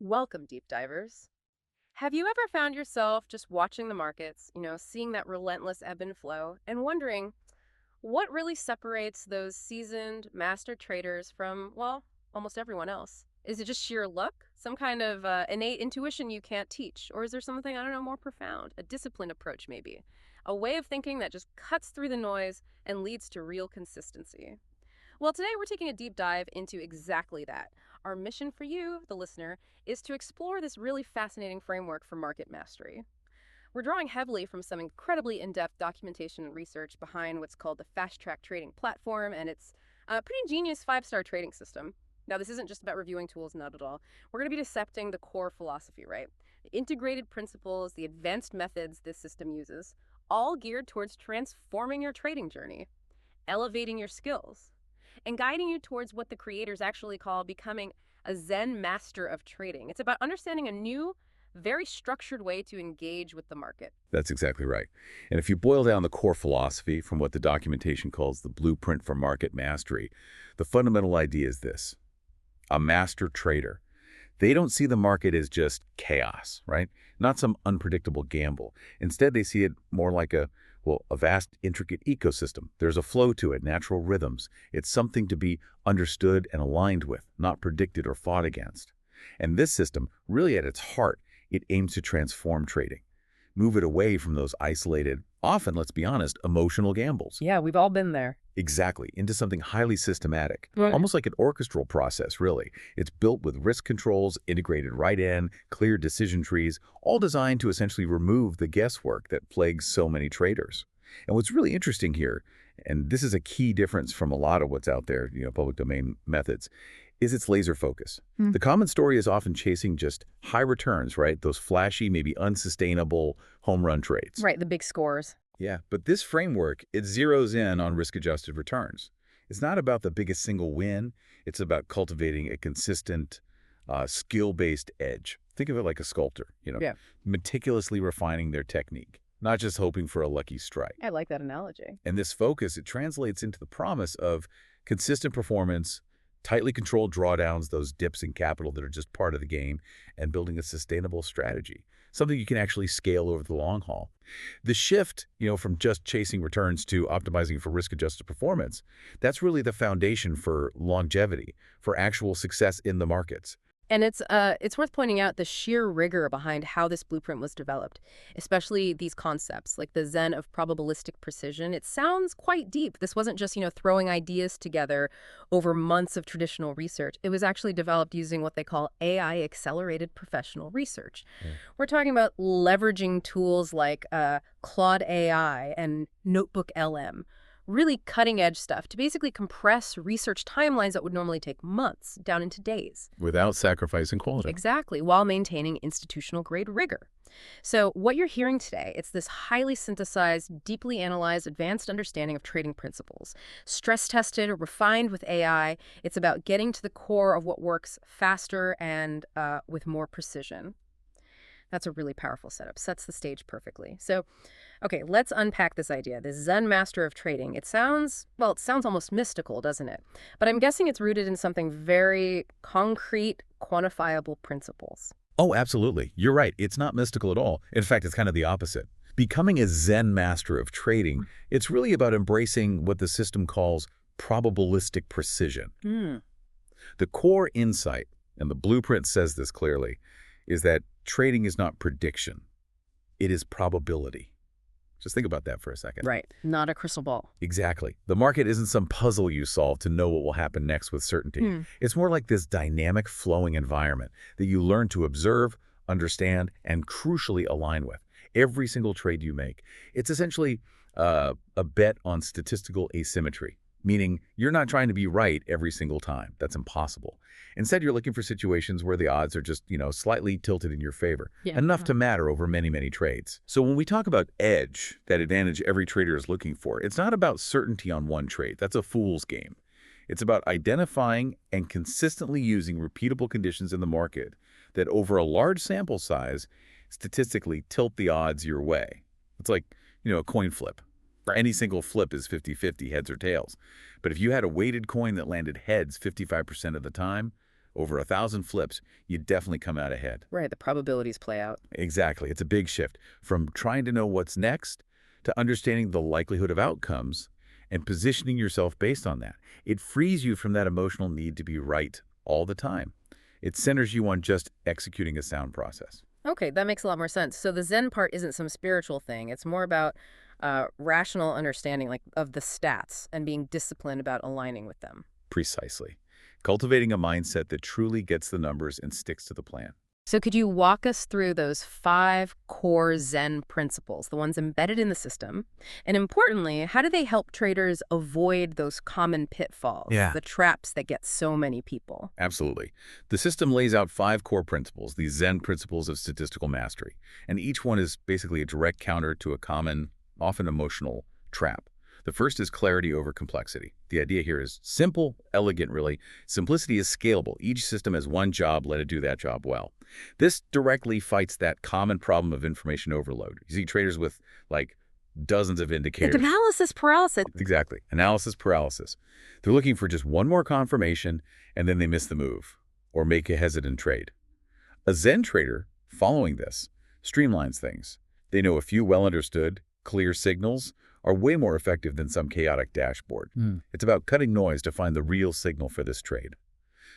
Welcome, deep divers. Have you ever found yourself just watching the markets, seeing that relentless ebb and flow, and wondering what really separates those seasoned master traders from, well, almost everyone else? Is it just sheer luck? Some kind of innate intuition you can't teach? Or is there something, I don't know, more profound? A disciplined approach, maybe? A way of thinking that just cuts through the noise and leads to real consistency? Well, today we're taking a deep dive into exactly that. Our mission for you, the listener, is to explore this really fascinating framework for market mastery. We're drawing heavily from some incredibly in depth documentation and research behind what's called the Fast Track Trading Platform and its pretty ingenious five-star trading system. Now, this isn't just about reviewing tools, not at all. We're going to be dissecting the core philosophy, right? The integrated principles, the advanced methods this system uses, all geared towards transforming your trading journey, elevating your skills, and guiding you towards what the creators actually call becoming a Zen master of trading. It's about understanding a new, very structured way to engage with the market. That's exactly right. And if you boil down the core philosophy from what the documentation calls the blueprint for market mastery, the fundamental idea is this. A master trader. They don't see the market as just chaos, right? Not some unpredictable gamble. Instead, they see it more like a vast, intricate ecosystem. There's a flow to it, natural rhythms. It's something to be understood and aligned with, not predicted or fought against. And this system, really at its heart, it aims to transform trading. Move it away from those isolated, often, let's be honest, emotional gambles. Yeah, we've all been there. Exactly, into something highly systematic, Right. almost like an orchestral process, really. It's built with risk controls, integrated right in, clear decision trees, all designed to essentially remove the guesswork that plagues so many traders. And what's really interesting here, and this is a key difference from a lot of what's out there, public domain methods, is its laser focus. The common story is often chasing just high returns, right? Those flashy, maybe unsustainable home run trades. Right, the big scores. Yeah, but this framework, it zeroes in on risk-adjusted returns. It's not about the biggest single win. It's about cultivating a consistent, skill-based edge. Think of it like a sculptor, Yeah. meticulously refining their technique, not just hoping for a lucky strike. I like that analogy. And this focus, it translates into the promise of consistent performance, tightly controlled drawdowns, those dips in capital that are just part of the game, and building a sustainable strategy, something you can actually scale over the long haul. The shift, from just chasing returns to optimizing for risk-adjusted performance, that's really the foundation for longevity, for actual success in the markets. And it's worth pointing out the sheer rigor behind how this blueprint was developed, especially these concepts like the Zen of probabilistic precision. It sounds quite deep. This wasn't just, throwing ideas together over months of traditional research. It was actually developed using what they call AI accelerated professional research. We're talking about leveraging tools like Claude AI and Notebook LM. Really cutting edge stuff to basically compress research timelines that would normally take months down into days. Without sacrificing quality. Exactly, while maintaining institutional grade rigor. So what you're hearing today, it's this highly synthesized, deeply analyzed, advanced understanding of trading principles. Stress tested or refined with AI, it's about getting to the core of what works faster and with more precision. That's a really powerful setup. Sets the stage perfectly. So, okay, let's unpack this idea. This Zen master of trading. It sounds almost mystical, doesn't it? But I'm guessing it's rooted in something very concrete, quantifiable principles. Oh, absolutely. You're right. It's not mystical at all. In fact, it's kind of the opposite. Becoming a Zen master of trading, it's really about embracing what the system calls probabilistic precision. The core insight, and the blueprint says this clearly, is that trading is not prediction. It is probability. Just think about that for a second. Right. Not a crystal ball. Exactly. The market isn't some puzzle you solve to know what will happen next with certainty. It's more like this dynamic, flowing environment that you learn to observe, understand, and crucially align with. Every single trade you make. It's essentially a bet on statistical asymmetry, meaning you're not trying to be right every single time. That's impossible. Instead, you're looking for situations where the odds are just, slightly tilted in your favor, enough to matter over many, many trades. So when we talk about edge, that advantage every trader is looking for, it's not about certainty on one trade. That's a fool's game. It's about identifying and consistently using repeatable conditions in the market that over a large sample size statistically tilt the odds your way. It's like, a coin flip. Any single flip is 50-50, heads or tails. But if you had a weighted coin that landed heads 55% of the time, over 1,000 flips, you definitely come out ahead. Right, the probabilities play out. Exactly. It's a big shift from trying to know what's next to understanding the likelihood of outcomes and positioning yourself based on that. It frees you from that emotional need to be right all the time. It centers you on just executing a sound process. Okay, that makes a lot more sense. So the Zen part isn't some spiritual thing. It's more about rational understanding, like of the stats and being disciplined about aligning with them. Precisely. Cultivating a mindset that truly gets the numbers and sticks to the plan. So could you walk us through those 5 core Zen principles, the ones embedded in the system? And importantly, how do they help traders avoid those common pitfalls, Yeah. the traps that get so many people? Absolutely. The system lays out 5 core principles, these Zen principles of statistical mastery, and each one is basically a direct counter to a common, often emotional, trap. The first is clarity over complexity. The idea here is simple, elegant, really. Simplicity is scalable. Each system has one job, let it do that job well. This directly fights that common problem of information overload. You see traders with, like, dozens of indicators. Analysis paralysis. Exactly. Analysis paralysis. They're looking for just one more confirmation, and then they miss the move or make a hesitant trade. A Zen trader, following this, streamlines things. They know a few well-understood, clear signals are way more effective than some chaotic dashboard. It's about cutting noise to find the real signal for this trade.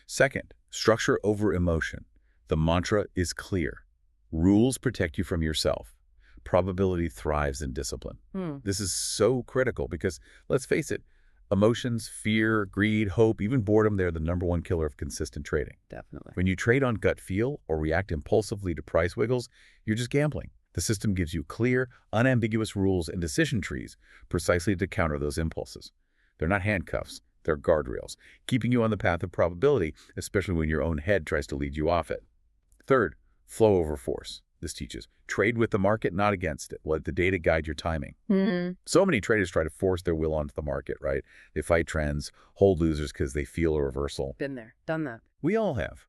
Second, structure over emotion. The mantra is clear. Rules protect you from yourself. Probability thrives in discipline. This is so critical because, let's face it, emotions, fear, greed, hope, even boredom, they're the #1 killer of consistent trading. Definitely. When you trade on gut feel or react impulsively to price wiggles, you're just gambling. The system gives you clear, unambiguous rules and decision trees precisely to counter those impulses. They're not handcuffs, they're guardrails, keeping you on the path of probability, especially when your own head tries to lead you off it. Third, flow over force. This teaches, trade with the market, not against it. Let the data guide your timing. So many traders try to force their will onto the market, right? They fight trends, hold losers because they feel a reversal. Been there, done that. We all have.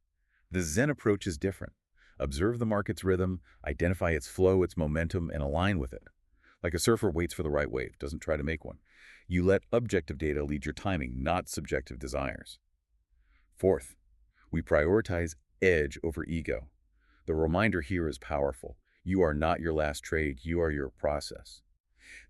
The Zen approach is different. Observe the market's rhythm, identify its flow, its momentum, and align with it. Like a surfer waits for the right wave, doesn't try to make one. You let objective data lead your timing, not subjective desires. Fourth, we prioritize edge over ego. The reminder here is powerful. You are not your last trade, you are your process.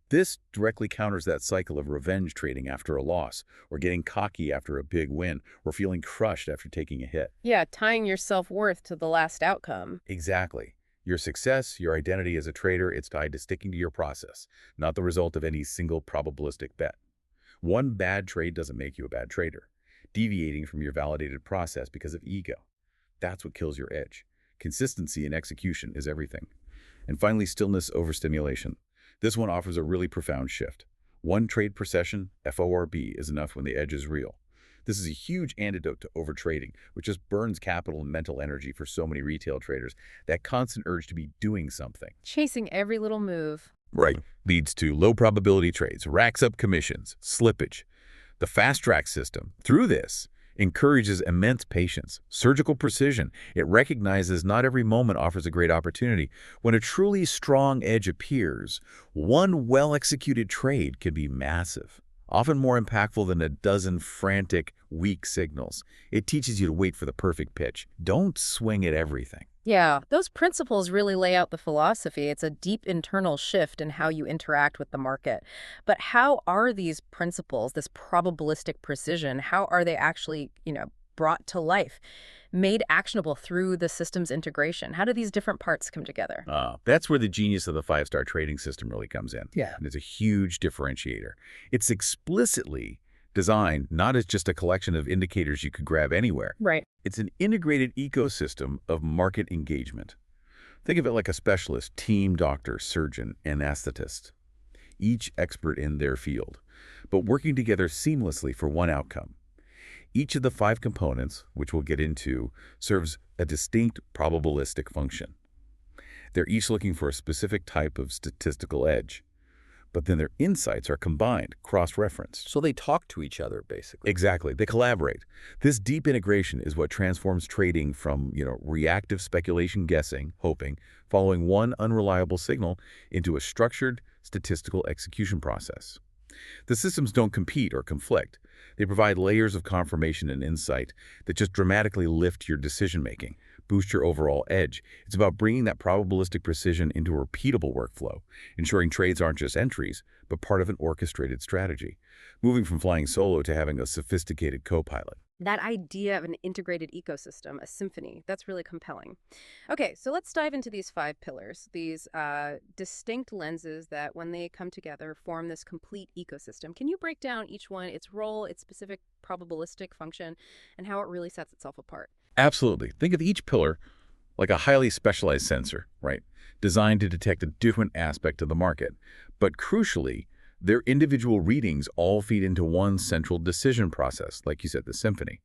This directly counters that cycle of revenge trading after a loss, or getting cocky after a big win, or feeling crushed after taking a hit. Yeah, tying your self-worth to the last outcome. Exactly. Your success, your identity as a trader, it's tied to sticking to your process, not the result of any single probabilistic bet. One bad trade doesn't make you a bad trader. Deviating from your validated process because of ego, that's what kills your edge. Consistency in execution is everything. And finally, stillness over stimulation. This one offers a really profound shift. One trade per session, FORB, is enough when the edge is real. This is a huge antidote to overtrading, which just burns capital and mental energy for so many retail traders. That constant urge to be doing something. Chasing every little move. Right. Leads to low probability trades, racks up commissions, slippage. The fast track system, through this, encourages immense patience, surgical precision. It recognizes not every moment offers a great opportunity. When a truly strong edge appears, one well-executed trade can be massive, often more impactful than a dozen frantic, weak signals. It teaches you to wait for the perfect pitch. Don't swing at everything. Yeah, those principles really lay out the philosophy. It's a deep internal shift in how you interact with the market. But how are these principles, this probabilistic precision, how are they actually, brought to life, made actionable through the system's integration? How do these different parts come together? That's where the genius of the five-star trading system really comes in. Yeah. And it's a huge differentiator. It's explicitly designed not as just a collection of indicators you could grab anywhere. Right. It's an integrated ecosystem of market engagement. Think of it like a specialist, team doctor, surgeon, anesthetist, each expert in their field, but working together seamlessly for one outcome. Each of the 5 components, which we'll get into, serves a distinct probabilistic function. They're each looking for a specific type of statistical edge, but then their insights are combined, cross-referenced. So they talk to each other, basically. Exactly. They collaborate. This deep integration is what transforms trading from, reactive speculation, guessing, hoping, following one unreliable signal into a structured statistical execution process. The systems don't compete or conflict. They provide layers of confirmation and insight that just dramatically lift your decision-making, boost your overall edge. It's about bringing that probabilistic precision into a repeatable workflow, ensuring trades aren't just entries, but part of an orchestrated strategy, moving from flying solo to having a sophisticated co-pilot. That idea of an integrated ecosystem, a symphony, that's really compelling. Okay, so let's dive into these 5 pillars, these distinct lenses that, when they come together, form this complete ecosystem. Can you break down each one, its role, its specific probabilistic function, and how it really sets itself apart? Absolutely. Think of each pillar like a highly specialized sensor, right? Designed to detect a different aspect of the market. But crucially, their individual readings all feed into one central decision process, like you said, the symphony.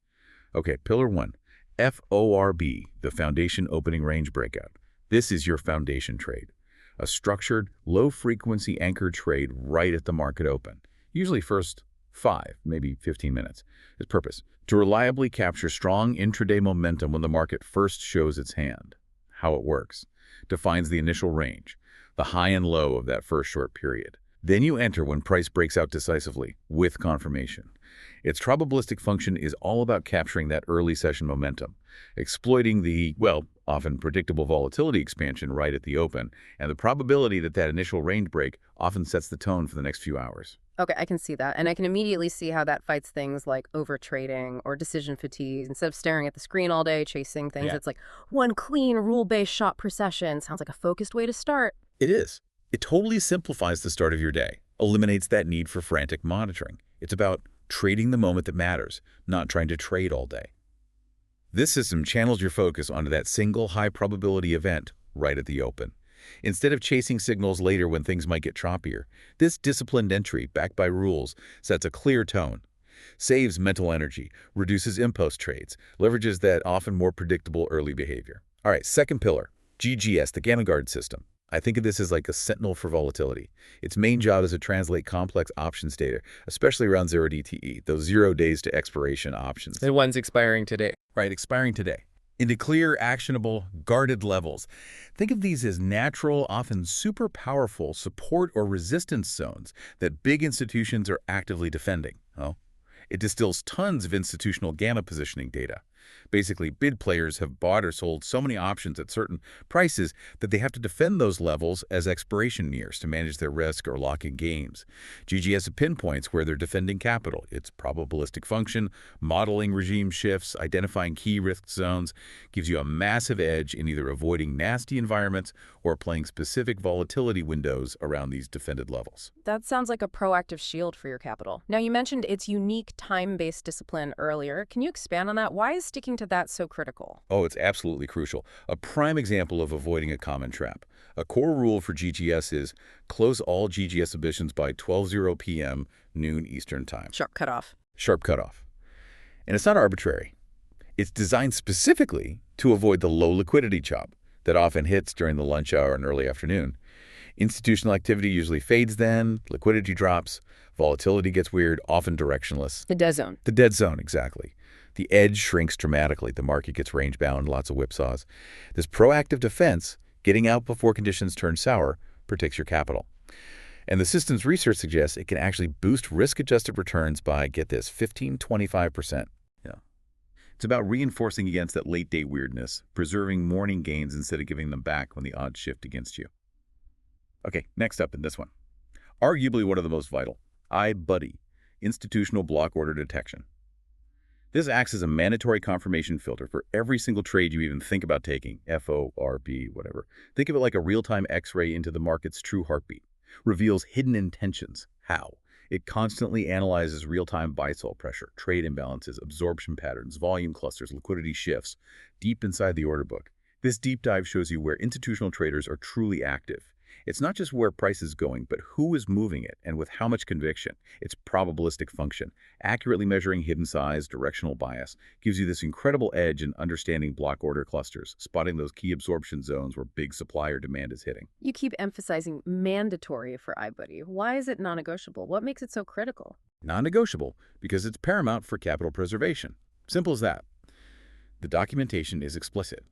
Okay, pillar 1, FORB, the Foundation Opening Range Breakout. This is your foundation trade. A structured, low-frequency anchor trade right at the market open. Usually first 5, maybe 15 minutes. Its purpose, to reliably capture strong intraday momentum when the market first shows its hand. How it works. Defines the initial range, the high and low of that first short period. Then you enter when price breaks out decisively, with confirmation. Its probabilistic function is all about capturing that early session momentum, exploiting the, well, often predictable volatility expansion right at the open, and the probability that that initial range break often sets the tone for the next few hours. Okay, I can see that. And I can immediately see how that fights things like overtrading or decision fatigue. Instead of staring at the screen all day, chasing things, it's like one clean rule-based shot per session. Sounds like a focused way to start. It is. It totally simplifies the start of your day, eliminates that need for frantic monitoring. It's about trading the moment that matters, not trying to trade all day. This system channels your focus onto that single high-probability event right at the open. Instead of chasing signals later when things might get choppier, this disciplined entry, backed by rules, sets a clear tone, saves mental energy, reduces impulse trades, leverages that often more predictable early behavior. All right, second pillar, GGS, the Gamma Guard system. I think of this as like a sentinel for volatility. Its main job is to translate complex options data, especially around 0DTE, those 0 days to expiration options. The one's expiring today. Right, expiring today, into clear, actionable, guarded levels. Think of these as natural, often super powerful support or resistance zones that big institutions are actively defending. Oh, it distills tons of institutional gamma positioning data. Basically, bid players have bought or sold so many options at certain prices that they have to defend those levels as expiration nears to manage their risk or lock in gains. GGS pinpoints where they're defending capital. Its probabilistic function, modeling regime shifts, identifying key risk zones, gives you a massive edge in either avoiding nasty environments or playing specific volatility windows around these defended levels. That sounds like a proactive shield for your capital. Now, you mentioned its unique time-based discipline earlier. Can you expand on that? Why is sticking to that so critical? Oh, it's absolutely crucial. A prime example of avoiding a common trap. A core rule for GGS is close all GGS submissions by 12:00 p.m. noon Eastern Time. Sharp cutoff. Sharp cutoff. And it's not arbitrary. It's designed specifically to avoid the low liquidity chop that often hits during the lunch hour and early afternoon. Institutional activity usually fades then, liquidity drops, volatility gets weird, often directionless. The dead zone. The dead zone, exactly. The edge shrinks dramatically. The market gets range-bound, lots of whipsaws. This proactive defense, getting out before conditions turn sour, protects your capital. And the system's research suggests it can actually boost risk-adjusted returns by, get this, 15–25%. Yeah. It's about reinforcing against that late-day weirdness, preserving morning gains instead of giving them back when the odds shift against you. Okay, next up in this one. Arguably one of the most vital, iBuddy, institutional block order detection. This acts as a mandatory confirmation filter for every single trade you even think about taking, FORB, whatever. Think of it like a real-time X-ray into the market's true heartbeat. Reveals hidden intentions. How? It constantly analyzes real-time buy-sell pressure, trade imbalances, absorption patterns, volume clusters, liquidity shifts, deep inside the order book. This deep dive shows you where institutional traders are truly active. It's not just where price is going, but who is moving it and with how much conviction. Its probabilistic function, accurately measuring hidden size, directional bias, gives you this incredible edge in understanding block order clusters, spotting those key absorption zones where big supplier demand is hitting. You keep emphasizing mandatory for iBuddy. Why is it non-negotiable? What makes it so critical? Non-negotiable because it's paramount for capital preservation. Simple as that. The documentation is explicit.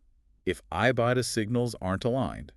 If iBuddy signals aren't aligned,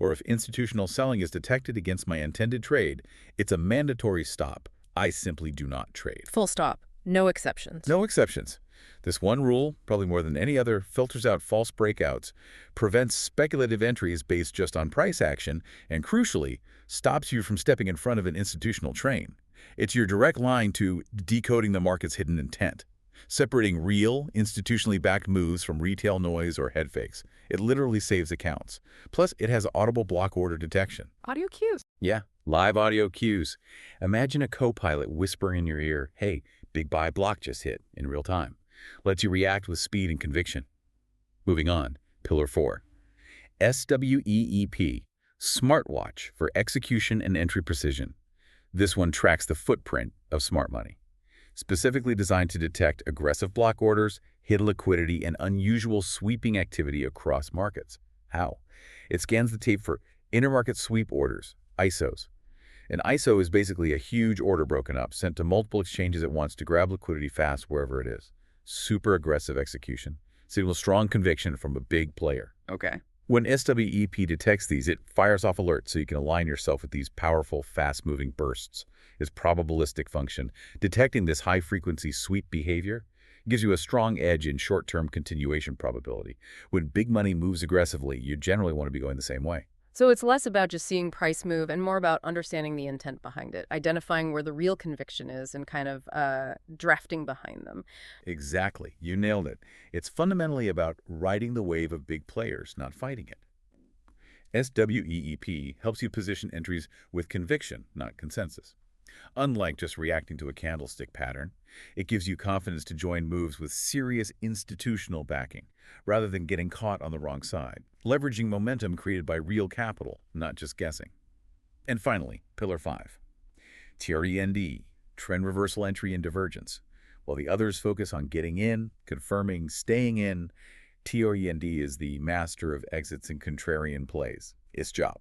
or if institutional selling is detected against my intended trade, it's a mandatory stop, I simply do not trade. Full stop. No exceptions. No exceptions. This one rule, probably more than any other, filters out false breakouts, prevents speculative entries based just on price action, and crucially, stops you from stepping in front of an institutional train. It's your direct line to decoding the market's hidden intent, separating real, institutionally backed moves from retail noise or head fakes. It literally saves accounts. Plus, it has audible block order detection. Audio cues. Yeah, live audio cues. Imagine a co-pilot whispering in your ear, hey, big buy block just hit, in real time. Lets you react with speed and conviction. Moving on, Pillar 4. SWEEP, Smartwatch for execution and entry precision. This one tracks the footprint of smart money. Specifically designed to detect aggressive block orders, hidden liquidity, and unusual sweeping activity across markets. How? It scans the tape for intermarket sweep orders, ISOs. An ISO is basically a huge order broken up, sent to multiple exchanges at once to grab liquidity fast wherever it is. Super aggressive execution. Signals strong conviction from a big player. Okay. When SWEP detects these, it fires off alerts so you can align yourself with these powerful, fast-moving bursts. Its probabilistic function, detecting this high-frequency sweep behavior, gives you a strong edge in short-term continuation probability. When big money moves aggressively, you generally want to be going the same way. So it's less about just seeing price move and more about understanding the intent behind it, identifying where the real conviction is and kind of drafting behind them. Exactly. You nailed it. It's fundamentally about riding the wave of big players, not fighting it. SWEEP helps you position entries with conviction, not consensus. Unlike just reacting to a candlestick pattern, it gives you confidence to join moves with serious institutional backing, rather than getting caught on the wrong side, leveraging momentum created by real capital, not just guessing. And finally, Pillar 5. TREND, Trend Reversal Entry and Divergence. While the others focus on getting in, confirming, staying in, TREND is the master of exits and contrarian plays. Its job: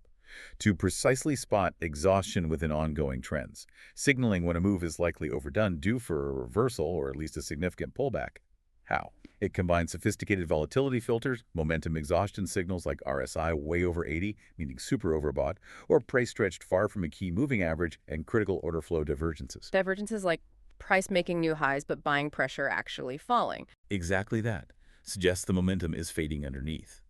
to precisely spot exhaustion within ongoing trends, signaling when a move is likely overdone due for a reversal or at least a significant pullback. How? It combines sophisticated volatility filters, momentum exhaustion signals like RSI way over 80, meaning super overbought, or price stretched far from a key moving average, and critical order flow divergences. Divergences like price making new highs but buying pressure actually falling. Exactly that. Suggests the momentum is fading underneath.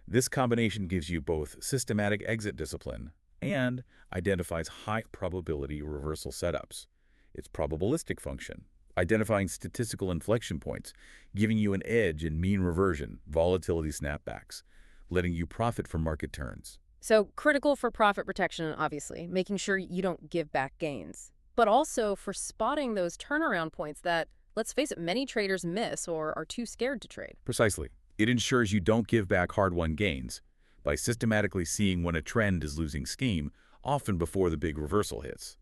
This combination gives you both systematic exit discipline and identifies high probability reversal setups. Its probabilistic function, identifying statistical inflection points, giving you an edge in mean reversion, volatility snapbacks, letting you profit from market turns. So critical for profit protection, obviously, making sure you don't give back gains, but also for spotting those turnaround points that, let's face it, many traders miss or are too scared to trade. Precisely. It ensures you don't give back hard-won gains by systematically seeing when a trend is losing steam, often before the big reversal hits.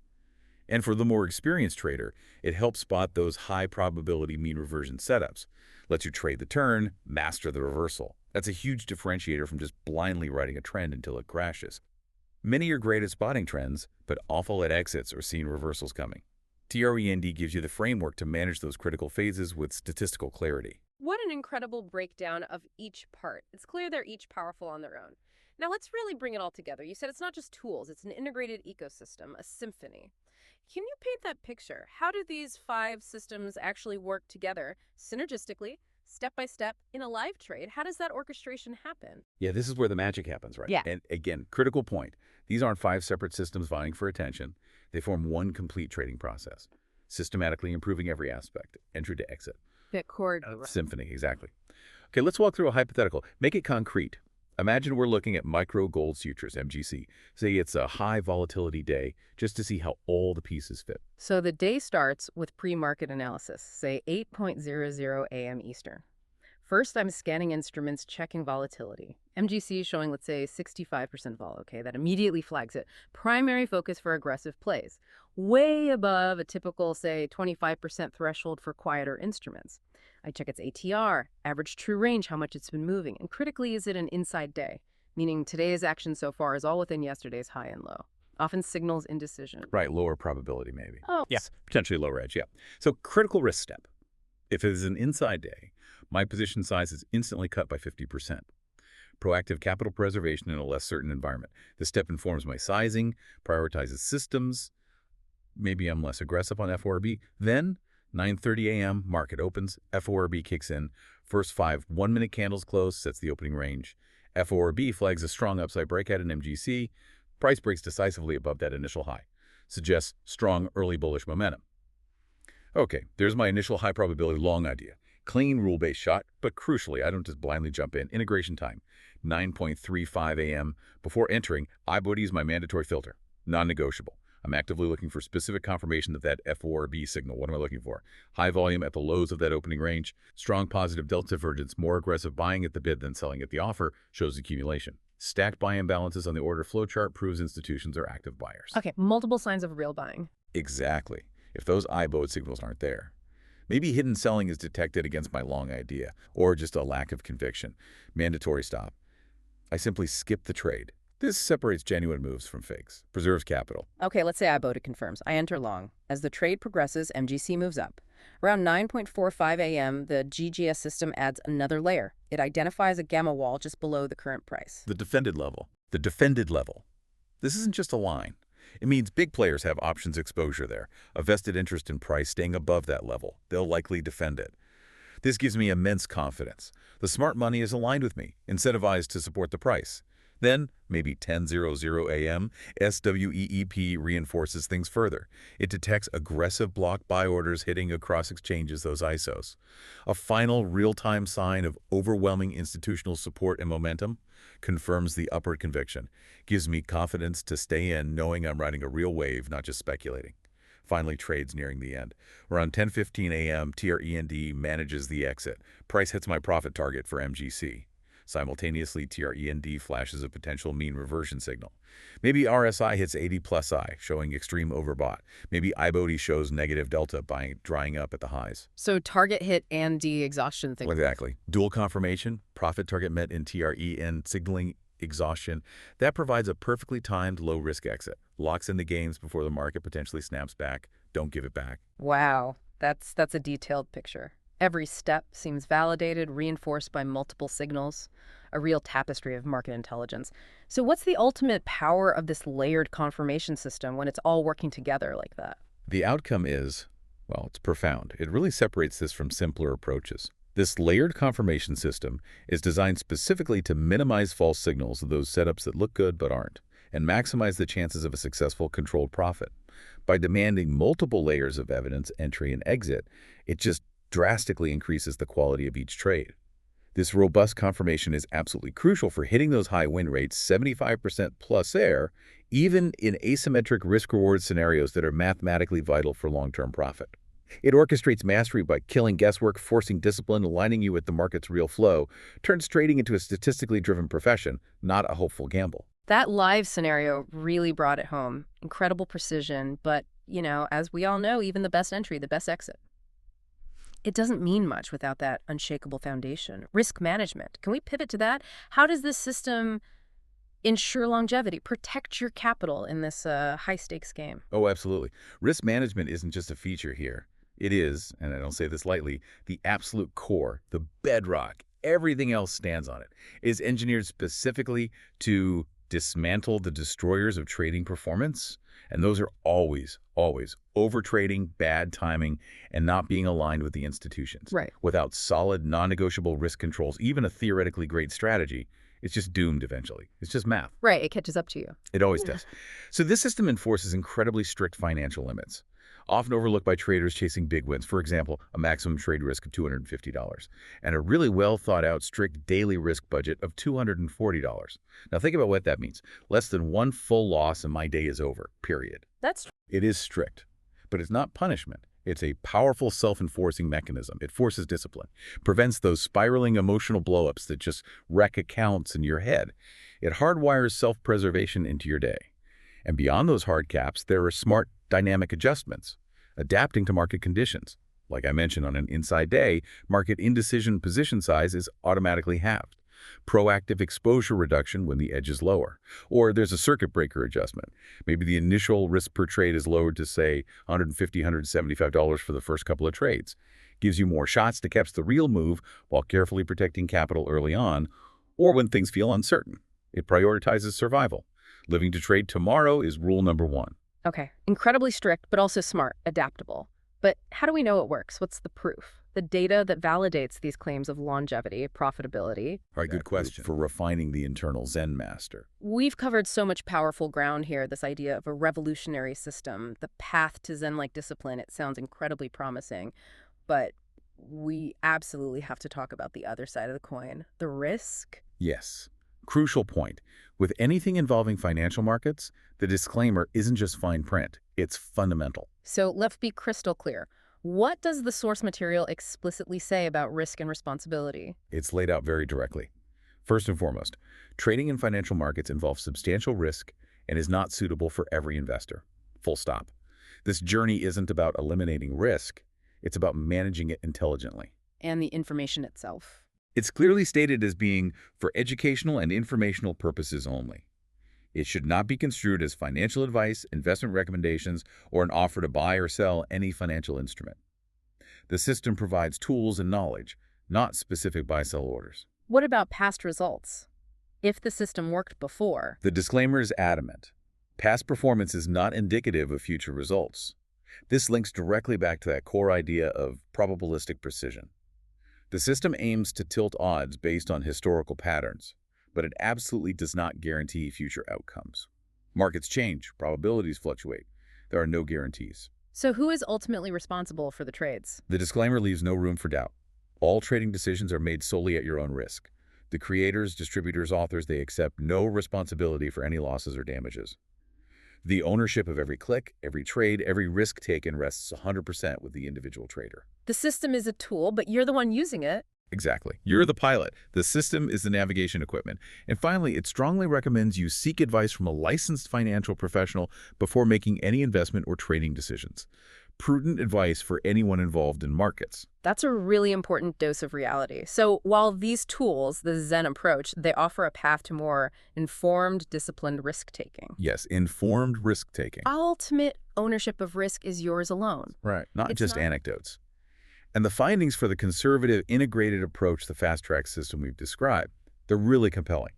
And for the more experienced trader, it helps spot those high-probability mean reversion setups, lets you trade the turn, master the reversal. That's a huge differentiator from just blindly riding a trend until it crashes. Many are great at spotting trends, but awful at exits or seeing reversals coming. TREND gives you the framework to manage those critical phases with statistical clarity. What an incredible breakdown of each part. It's clear they're each powerful on their own. Now let's really bring it all together. You said it's not just tools, it's an integrated ecosystem, a symphony. Can you paint that picture? How do these 5 systems actually work together, synergistically, step by step, in a live trade? How does that orchestration happen? Yeah, this is where the magic happens, right? Yeah. And again, critical point. These aren't 5 separate systems vying for attention. They form one complete trading process, systematically improving every aspect, entry to exit. Bitcord. Symphony, exactly. Okay, let's walk through a hypothetical. Make it concrete. Imagine we're looking at micro gold futures, MGC. Say it's a high volatility day, just to see how all the pieces fit. So the day starts with pre-market analysis, say 8:00 a.m. Eastern. First, I'm scanning instruments, checking volatility. MGC showing, let's say, 65% vol, okay? That immediately flags it. Primary focus for aggressive plays. Way above a typical, say, 25% threshold for quieter instruments. I check its ATR, average true range, how much it's been moving, and critically, is it an inside day? Meaning today's action so far is all within yesterday's high and low. Often signals indecision. Right, lower probability maybe. Oh. Yeah, potentially lower edge, yeah. So critical risk step. If it is an inside day, my position size is instantly cut by 50%. Proactive capital preservation in a less certain environment. This step informs my sizing, prioritizes systems, maybe I'm less aggressive on FORB. Then, 9:30 a.m., market opens, FORB kicks in. First 5 1-minute candles close, sets the opening range. FORB flags a strong upside breakout in MGC. Price breaks decisively above that initial high. Suggests strong early bullish momentum. Okay, there's my initial high probability long idea. Clean rule-based shot, but crucially, I don't just blindly jump in. Integration time, 9:35 a.m. Before entering, iBoody is my mandatory filter, non-negotiable. I'm actively looking for specific confirmation of that FORB signal. What am I looking for? High volume at the lows of that opening range, strong positive delta divergence, more aggressive buying at the bid than selling at the offer shows accumulation. Stacked buy imbalances on the order flow chart proves institutions are active buyers. Okay, multiple signs of real buying. Exactly. If those iBoard signals aren't there. Maybe hidden selling is detected against my long idea, or just a lack of conviction. Mandatory stop. I simply skip the trade. This separates genuine moves from fakes, preserves capital. Okay, let's say iBoda confirms. I enter long. As the trade progresses, MGC moves up. Around 9:45 a.m., the GGS system adds another layer. It identifies a gamma wall just below the current price. The defended level. The defended level. This isn't just a line. It means big players have options exposure there, a vested interest in price staying above that level. They'll likely defend it. This gives me immense confidence. The smart money is aligned with me, incentivized to support the price. Then, maybe 10:00 a.m., SWEEP reinforces things further. It detects aggressive block buy orders hitting across exchanges, those ISOs. A final real-time sign of overwhelming institutional support and momentum confirms the upward conviction, gives me confidence to stay in knowing I'm riding a real wave, not just speculating. Finally, trades nearing the end. Around 10:15 a.m., TREND manages the exit. Price hits my profit target for MGC. Simultaneously, TREND flashes a potential mean reversion signal. Maybe RSI hits 80 plus I, showing extreme overbought. Maybe iBoody shows negative delta drying up at the highs. So target hit and de-exhaustion thing. Exactly. Dual confirmation, profit target met in TREN signaling exhaustion. That provides a perfectly timed low-risk exit. Locks in the gains before the market potentially snaps back. Don't give it back. Wow, that's a detailed picture. Every step seems validated, reinforced by multiple signals, a real tapestry of market intelligence. So what's the ultimate power of this layered confirmation system when it's all working together like that? The outcome is, well, it's profound. It really separates this from simpler approaches. This layered confirmation system is designed specifically to minimize false signals of those setups that look good but aren't, and maximize the chances of a successful controlled profit. By demanding multiple layers of evidence, entry and exit, it just drastically increases the quality of each trade. This robust confirmation is absolutely crucial for hitting those high win rates, 75% plus air, even in asymmetric risk-reward scenarios that are mathematically vital for long-term profit. It orchestrates mastery by killing guesswork, forcing discipline, aligning you with the market's real flow, turns trading into a statistically driven profession, not a hopeful gamble. That live scenario really brought it home. Incredible precision, but, as we all know, even the best entry, the best exit. It doesn't mean much without that unshakable foundation. Risk management. Can we pivot to that? How does this system ensure longevity, protect your capital in this high-stakes game? Oh, absolutely. Risk management isn't just a feature here. It is, and I don't say this lightly, the absolute core, the bedrock. Everything else stands on it. It is engineered specifically to dismantle the destroyers of trading performance. And those are always overtrading, bad timing, and not being aligned with the institutions. Right. Without solid, non-negotiable risk controls, even a theoretically great strategy, it's just doomed eventually. It's just math. Right, it catches up to you. It always does. So this system enforces incredibly strict financial limits, often overlooked by traders chasing big wins. For example, a maximum trade risk of $250 and a really well thought out strict daily risk budget of $240. Now think about what that means. Less than one full loss and my day is over, period. It is strict, but it's not punishment. It's a powerful self-enforcing mechanism. It forces discipline, prevents those spiraling emotional blowups that just wreck accounts in your head. It hardwires self-preservation into your day. And beyond those hard caps, there are smart dynamic adjustments, adapting to market conditions. Like I mentioned, on an inside day, market indecision position size is automatically halved. Proactive exposure reduction when the edge is lower. Or there's a circuit breaker adjustment. Maybe the initial risk per trade is lowered to, say, $150, $175 for the first couple of trades. Gives you more shots to catch the real move while carefully protecting capital early on, or when things feel uncertain. It prioritizes survival. Living to trade tomorrow is rule number one. Okay, incredibly strict, but also smart, adaptable. But how do we know it works? What's the proof? The data that validates these claims of longevity, profitability. All right, good question. For refining the internal Zen master. We've covered so much powerful ground here, this idea of a revolutionary system, the path to Zen-like discipline. It sounds incredibly promising, but we absolutely have to talk about the other side of the coin, the risk. Yes. Crucial point. With anything involving financial markets, the disclaimer isn't just fine print. It's fundamental. So let's be crystal clear. What does the source material explicitly say about risk and responsibility? It's laid out very directly. First and foremost, trading in financial markets involves substantial risk and is not suitable for every investor. Full stop. This journey isn't about eliminating risk. It's about managing it intelligently. And the information itself. It's clearly stated as being for educational and informational purposes only. It should not be construed as financial advice, investment recommendations, or an offer to buy or sell any financial instrument. The system provides tools and knowledge, not specific buy-sell orders. What about past results? If the system worked before. The disclaimer is adamant. Past performance is not indicative of future results. This links directly back to that core idea of probabilistic precision. The system aims to tilt odds based on historical patterns, but it absolutely does not guarantee future outcomes. Markets change, probabilities fluctuate. There are no guarantees. So who is ultimately responsible for the trades? The disclaimer leaves no room for doubt. All trading decisions are made solely at your own risk. The creators, distributors, authors, they accept no responsibility for any losses or damages. The ownership of every click, every trade, every risk taken rests 100% with the individual trader. The system is a tool, but you're the one using it. Exactly. You're the pilot. The system is the navigation equipment. And finally, it strongly recommends you seek advice from a licensed financial professional before making any investment or trading decisions. Prudent advice for anyone involved in markets. That's a really important dose of reality. So while these tools, the Zen approach, they offer a path to more informed, disciplined risk-taking. Yes, informed risk-taking. Ultimate ownership of risk is yours alone. Right. Not It's just not- anecdotes. And the findings for the conservative, integrated approach, the fast-track system we've described, they're really compelling.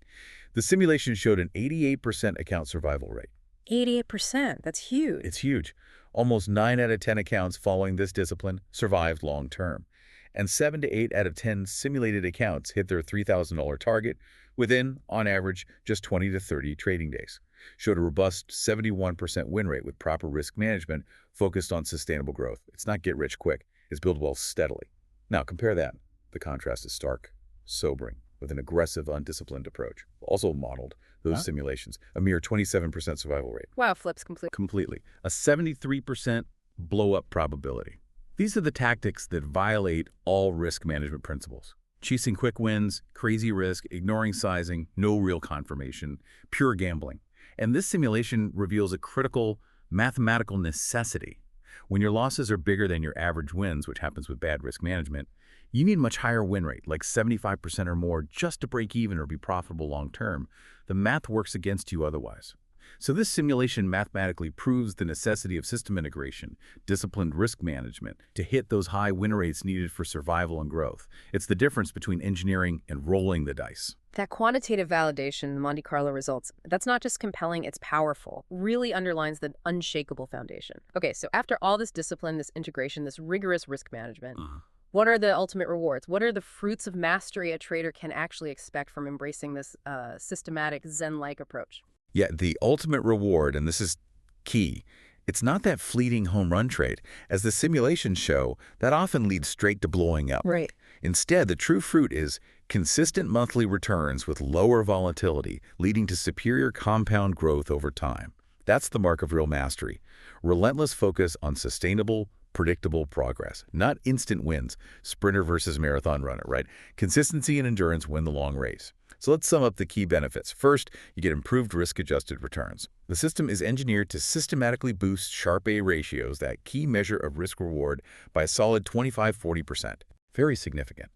The simulation showed an 88% account survival rate. 88%, that's huge. It's huge. Almost 9 out of 10 accounts following this discipline survived long-term. And 7 to 8 out of 10 simulated accounts hit their $3,000 target within, on average, just 20 to 30 trading days. Showed a robust 71% win rate with proper risk management focused on sustainable growth. It's not get rich quick. It's build wealth steadily. Now, compare that. The contrast is stark, sobering, with an aggressive, undisciplined approach. Also modeled those simulations, a mere 27% survival rate. Wow, flips complete. Completely. A 73% blow-up probability. These are the tactics that violate all risk management principles. Chasing quick wins, crazy risk, ignoring sizing, no real confirmation, pure gambling. And this simulation reveals a critical mathematical necessity. When your losses are bigger than your average wins, which happens with bad risk management, you need a much higher win rate, like 75% or more, just to break even or be profitable long-term. The math works against you otherwise. So this simulation mathematically proves the necessity of system integration, disciplined risk management, to hit those high win rates needed for survival and growth. It's the difference between engineering and rolling the dice. That quantitative validation, the Monte Carlo results, that's not just compelling, it's powerful. Really underlines the unshakable foundation. Okay, so after all this discipline, this integration, this rigorous risk management, what are the ultimate rewards? What are the fruits of mastery a trader can actually expect from embracing this systematic Zen-like approach? Yeah, the ultimate reward, and this is key, it's not that fleeting home run trade. As the simulations show, that often leads straight to blowing up. Right. Instead, the true fruit is consistent monthly returns with lower volatility, leading to superior compound growth over time. That's the mark of real mastery. Relentless focus on sustainable, predictable progress, not instant wins, sprinter versus marathon runner, right? Consistency and endurance win the long race. So let's sum up the key benefits. First, you get improved risk-adjusted returns. The system is engineered to systematically boost Sharpe A ratios, that key measure of risk-reward, by a solid 25–40%. Very significant.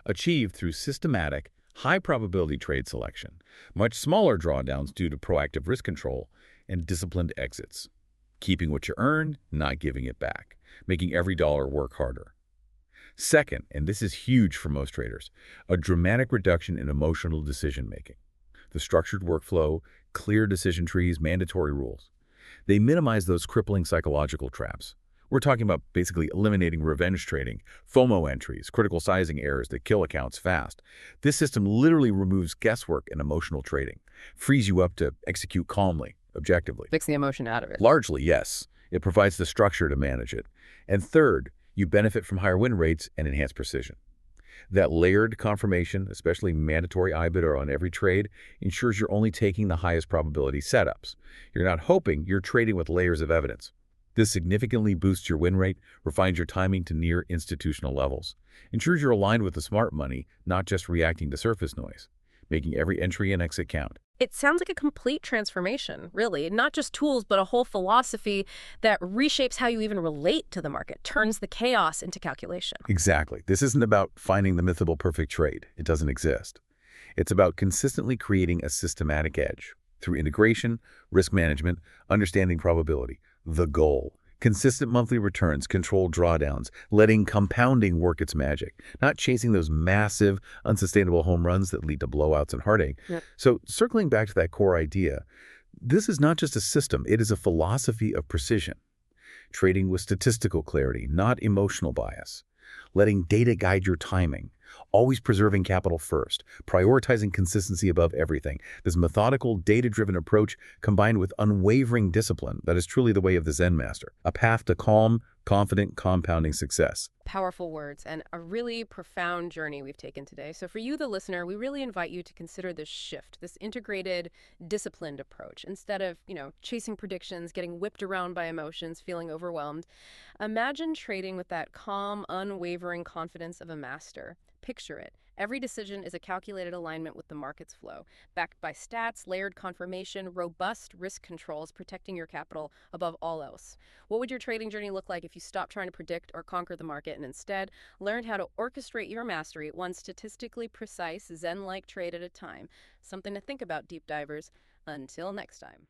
Achieved through systematic, high-probability trade selection, much smaller drawdowns due to proactive risk control, and disciplined exits. Keeping what you earn, not giving it back, making every dollar work harder. Second, and this is huge for most traders, a dramatic reduction in emotional decision-making. The structured workflow, clear decision trees, mandatory rules. They minimize those crippling psychological traps. We're talking about basically eliminating revenge trading, FOMO entries, critical sizing errors that kill accounts fast. This system literally removes guesswork and emotional trading, frees you up to execute calmly, objectively. Fix the emotion out of it. Largely, yes. It provides the structure to manage it. And third, you benefit from higher win rates and enhanced precision. That layered confirmation, especially mandatory IBID on every trade, ensures you're only taking the highest probability setups. You're not hoping, you're trading with layers of evidence. This significantly boosts your win rate, refines your timing to near institutional levels, ensures you're aligned with the smart money, not just reacting to surface noise, making every entry and exit count. It sounds like a complete transformation, really. Not just tools, but a whole philosophy that reshapes how you even relate to the market, turns the chaos into calculation. Exactly. This isn't about finding the mythical perfect trade. It doesn't exist. It's about consistently creating a systematic edge through integration, risk management, understanding probability. The goal. Consistent monthly returns, controlled drawdowns, letting compounding work its magic, not chasing those massive, unsustainable home runs that lead to blowouts and heartache. Yep. So circling back to that core idea, this is not just a system, it is a philosophy of precision. Trading with statistical clarity, not emotional bias. Letting data guide your timing. Always preserving capital first. Prioritizing consistency above everything. This methodical, data-driven approach combined with unwavering discipline that is truly the way of the Zen master. A path to calm, confident, compounding success. Powerful words and a really profound journey we've taken today. So for you, the listener, we really invite you to consider this shift, this integrated, disciplined approach. Instead of, chasing predictions, getting whipped around by emotions, feeling overwhelmed, imagine trading with that calm, unwavering confidence of a master. Picture it. Every decision is a calculated alignment with the market's flow, backed by stats, layered confirmation, robust risk controls, protecting your capital above all else. What would your trading journey look like if you stopped trying to predict or conquer the market and instead learned how to orchestrate your mastery, one statistically precise, Zen-like trade at a time? Something to think about, deep divers. Until next time.